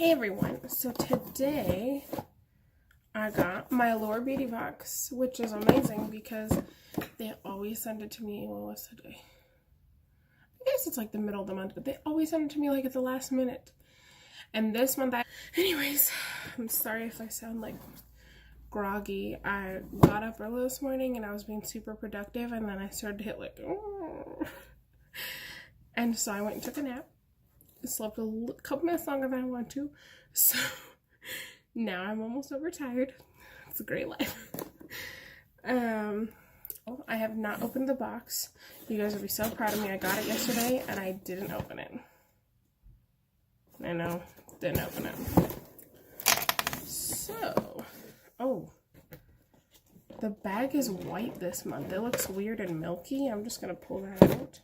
Hey everyone, so today I got my Allure beauty box, which is amazing because they always send it to me. What was today? I guess it's like the middle of the month, but they always send it to me like at the last minute. And this month anyways, I'm sorry if I sound like groggy. I got up early this morning and I was being super productive, and then I started to hit like, oh. And so I went and took a nap. Slept a couple minutes longer than I want to, so now I'm almost overtired. It's a great life. Oh, I have not opened the box. You guys will be so proud of me. I got it yesterday and I didn't open it. I know, didn't open it. So, oh, the bag is white this month. It looks weird and milky. I'm just gonna pull that out.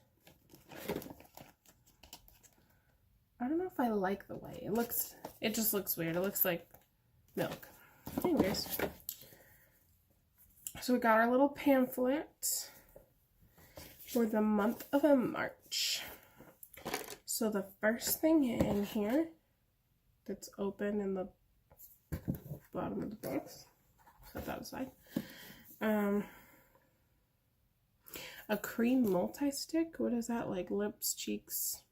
I don't know if I like the way it looks. It just looks weird. It looks like milk. Anyways, so we got our little pamphlet for the month of March. So the first thing in here that's open in the bottom of the box, set that aside. A cream multi-stick. What is that? Like lips, cheeks,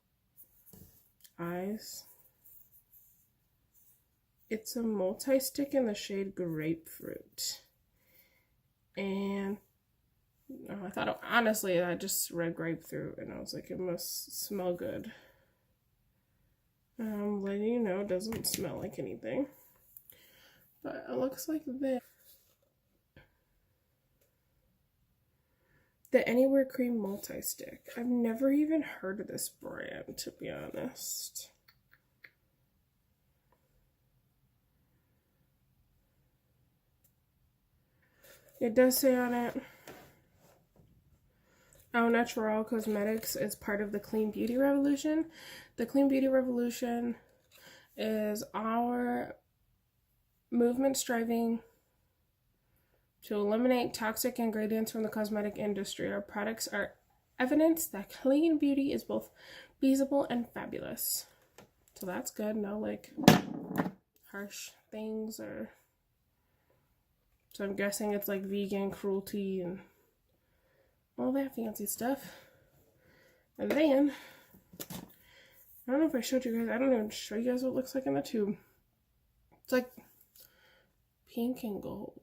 eyes. It's a multi-stick in the shade Grapefruit. And I thought, honestly, I just read Grapefruit and I was like, it must smell good. Letting you know, it doesn't smell like anything. But it looks like this. The Anywhere Cream Multi-Stick. I've never even heard of this brand, to be honest. It does say on it, Au Naturel Cosmetics is part of the Clean Beauty Revolution. The Clean Beauty Revolution is our movement striving to eliminate toxic ingredients from the cosmetic industry. Our products are evidence that clean beauty is both feasible and fabulous. So that's good. No like harsh things, or so I'm guessing it's like vegan, cruelty, and all that fancy stuff. And then I don't know if I showed you guys. I don't even show you guys what it looks like in the tube. It's like pink and gold.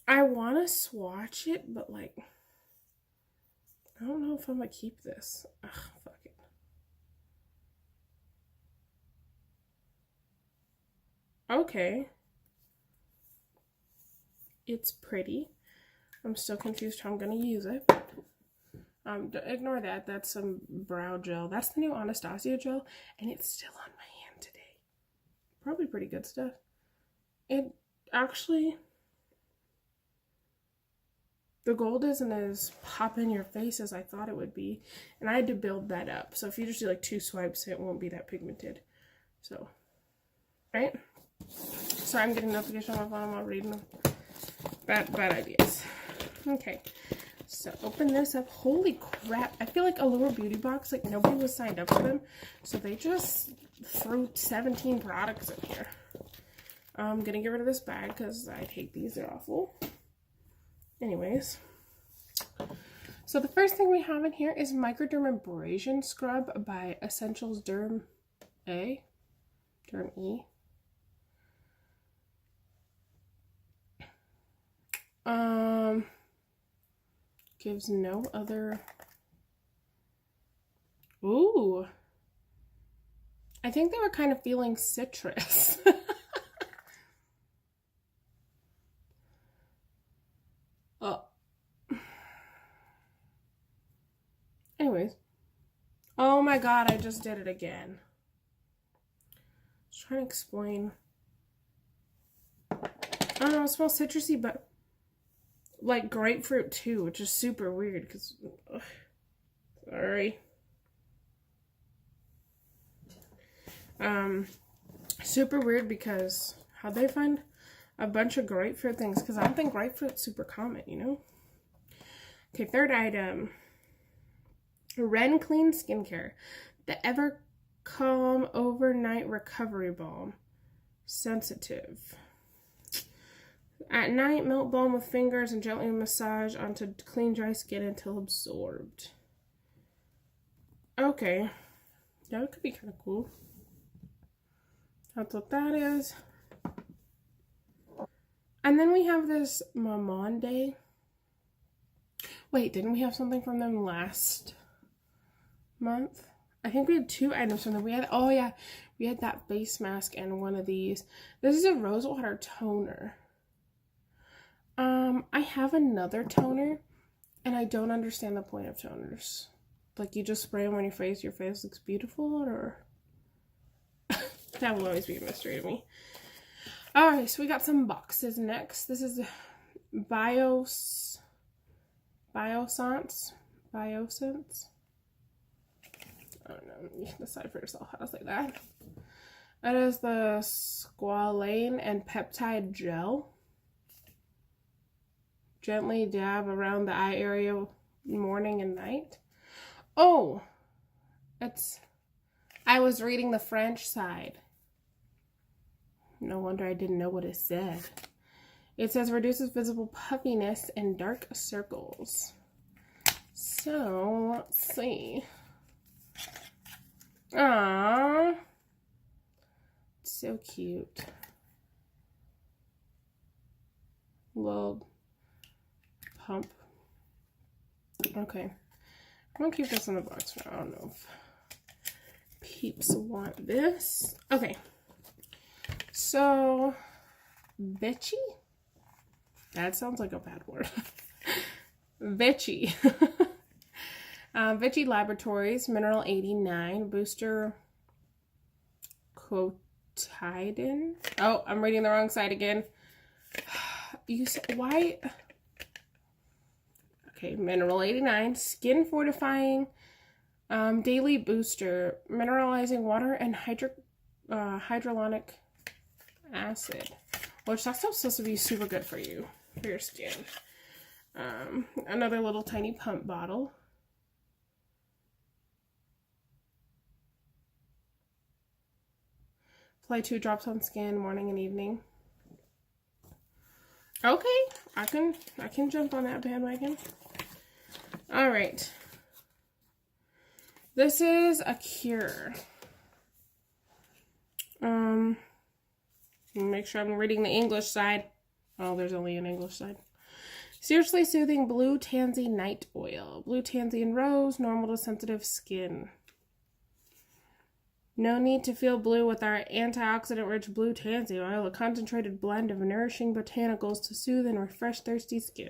I want to swatch it, but like, I don't know if I'm going to keep this. Ugh, fuck it. Okay. It's pretty. I'm still confused how I'm going to use it. Ignore that. That's some brow gel. That's the new Anastasia gel, and it's still on my hand today. Probably pretty good stuff. It actually... The gold isn't as pop in your face as I thought it would be. And I had to build that up. So if you just do like 2 swipes, it won't be that pigmented. So, right? Sorry, I'm getting notification on my phone. I'm not reading them. Bad ideas. Okay. So open this up. Holy crap. I feel like Allure Beauty Box, like nobody was signed up for them. So they just threw 17 products in here. I'm going to get rid of this bag because I hate these. They're awful. Anyways, so the first thing we have in here is Microdermabrasion Scrub by Essentials Derm E. Gives no other. Ooh, I think they were kind of feeling citrus. Anyways, oh my god, I just did it again. I was trying to explain. I don't know, it smells citrusy, but like grapefruit too, which is super weird because, sorry. Super weird because how'd they find a bunch of grapefruit things? Because I don't think grapefruit's super common, you know? Okay, third item. Ren Clean Skincare. The Ever Calm Overnight Recovery Balm. Sensitive. At night, melt balm with fingers and gently massage onto clean, dry skin until absorbed. Okay. That could be kind of cool. That's what that is. And then we have this Mamonde. Wait, didn't we have something from them last month? I think we had 2 items from them. We had, oh yeah, we had that face mask and one of these. This is a rosewater toner. I have another toner, and I don't understand the point of toners. Like, you just spray them on your face looks beautiful, or... That will always be a mystery to me. Alright, so we got some boxes next. This is Biosense. Biosense? I don't know. You can decide for yourself how to say that. That is the squalane and peptide gel. Gently dab around the eye area morning and night. Oh! I was reading the French side. No wonder I didn't know what it said. It says reduces visible puffiness and dark circles. So, let's see. Aww. So cute. Little pump. Okay. I'm gonna keep this in the box for now. I don't know if peeps want this. Okay. So, Bitchy? That sounds like a bad word. Bitchy. Bitchy Laboratories, Mineral 89, Booster Quotidin. Oh, I'm reading the wrong side again. You said, why? Okay, Mineral 89, Skin Fortifying, Daily Booster, Mineralizing Water and Hyaluronic Acid, which that's supposed to be super good for you, for your skin. Another little tiny pump bottle. Apply 2 drops on skin morning and evening. Okay, I can jump on that bandwagon. All right. This is a cure. Make sure I'm reading the English side. Oh, there's only an English side. Seriously soothing blue tansy night oil. Blue tansy and rose, normal to sensitive skin. No need to feel blue with our antioxidant-rich blue tansy oil, a concentrated blend of nourishing botanicals to soothe and refresh thirsty skin.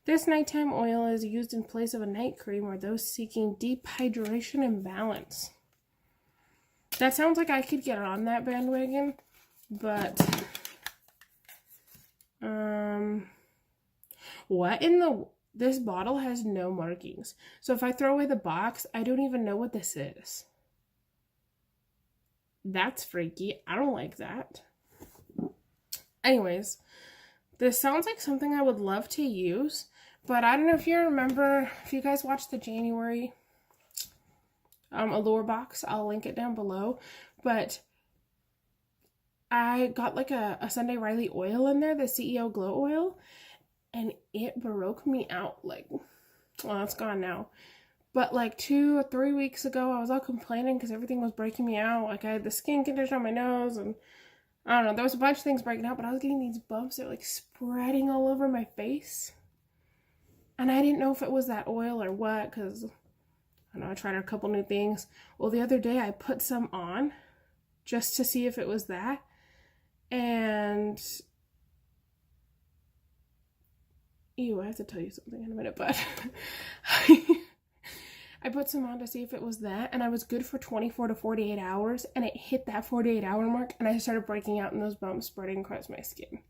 This nighttime oil is used in place of a night cream or those seeking deep hydration and balance. That sounds like I could get on that bandwagon, but what in the... This bottle has no markings. So if I throw away the box, I don't even know what this is. That's freaky. I don't like that. Anyways, this sounds like something I would love to use, but I don't know if you remember, if you guys watched the January Allure box, I'll link it down below, but I got like a Sunday Riley oil in there, the CEO Glow Oil, and it broke me out. Like, well, it's gone now. But like 2 or 3 weeks ago, I was all complaining because everything was breaking me out. Like, I had the skin condition on my nose, and I don't know, there was a bunch of things breaking out, but I was getting these bumps that were like spreading all over my face. And I didn't know if it was that oil or what, because I don't know, I tried a couple new things. Well, the other day I put some on just to see if it was that. And ew, I have to tell you something in a minute, but I put some on to see if it was that, and I was good for 24 to 48 hours, and it hit that 48-hour mark, and I started breaking out, and those bumps spreading across my skin.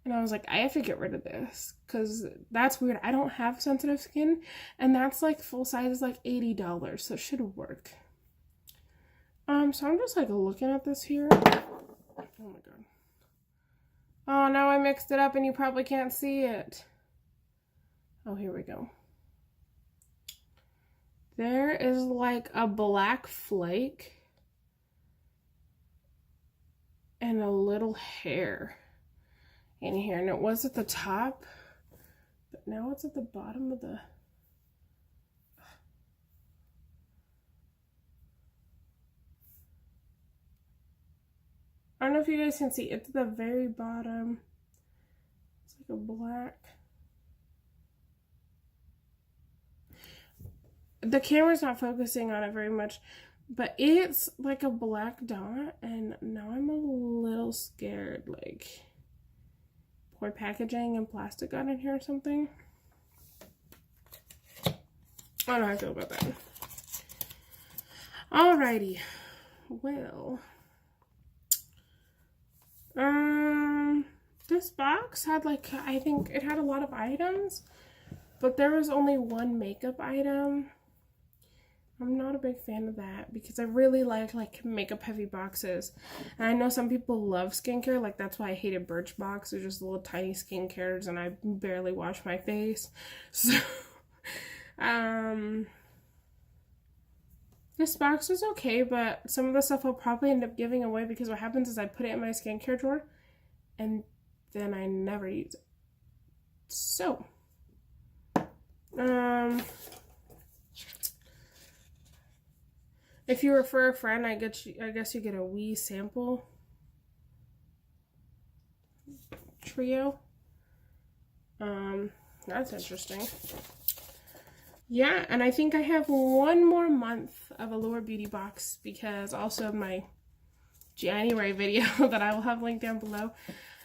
And I was like, I have to get rid of this, because that's weird. I don't have sensitive skin, and that's like full size is like $80, so it should work. So I'm just like looking at this here. Oh my god. Oh, now I mixed it up, and you probably can't see it. Oh, here we go. There is like a black flake and a little hair in here, and it was at the top, but now it's at the bottom of the... I don't know if you guys can see, it's at the very bottom. It's like a black. The camera's not focusing on it very much, but it's like a black dot, and now I'm a little scared, like poor packaging and plastic got in here or something. I don't know how I feel about that. Alrighty. Well, this box had like, I think it had a lot of items, but there was only one makeup item. I'm not a big fan of that because I really like makeup heavy boxes. And I know some people love skincare, like that's why I hated Birchbox. They're just little tiny skincares and I barely wash my face. So, this box is okay, but some of the stuff I'll probably end up giving away because what happens is I put it in my skincare drawer and then I never use it. So, if you refer a friend, I guess you get a Ouai sample trio. That's interesting. Yeah, and I think I have one more month of Allure Beauty Box because also my January video that I will have linked down below,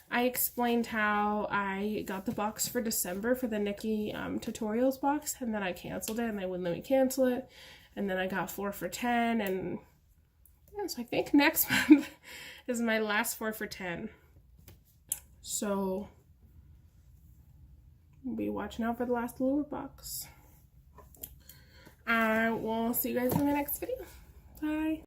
I explained how I got the box for December for the Nikki tutorials box, and then I canceled it and they wouldn't let me cancel it. And then I got 4 for 10, and yeah, so I think next month is my last 4 for 10. So, be watching out for the last Allure box. I will see you guys in my next video. Bye.